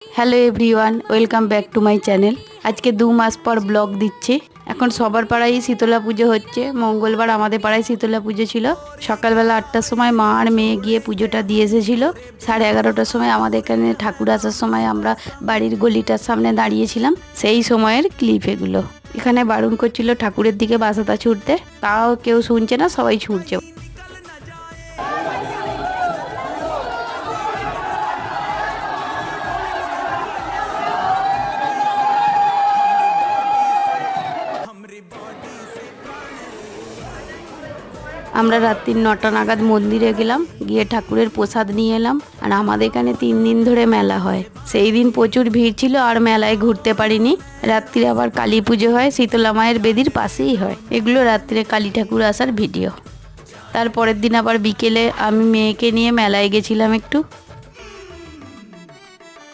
Hello everyone, welcome back to my channel. আজকে 2 মাস পর blog দিচ্ছি। এখন সবার পাড়ায় শীতলা পুজো হচ্ছে। মঙ্গলবার আমাদের পাড়ায় শীতলা পুজো ছিল। সকালবেলা 8টার সময় মা আর মেয়ে গিয়ে পুজোটা দিয়ে এসেছিল। 11:30টার সময় আমাদের এখানে ঠাকুর আসার সময় আমরা বাড়ির গলিটার সামনে দাঁড়িয়েছিলাম। সেই সময়ের ক্লিপ এগুলো। এখানে বারণ করছিল ঠাকুরের দিকে বাসাটা ছুটতে, তাও কেউ শুনছে না, সবাই ছুটছে। আমরা রাত্রি 9টা নাগাদ মন্দিরে গেলাম, গিয়ে ঠাকুরের প্রসাদ নিয়ে এলাম। আর আমাদের এখানে 3 দিন ধরে মেলা হয়। সেই দিন প্রচুর ভিড় ছিল আর মেলায় ঘুরতে পারিনি। রাত্রে আবার কালী পুজো হয়, শীতলা মায়ের বেদির পাশেই হয়। এগুলো রাত্রে কালী ঠাকুর আসার ভিডিও। তারপরের দিন আবার বিকেলে আমি মেয়েকে নিয়ে মেলায় গেছিলাম একটু।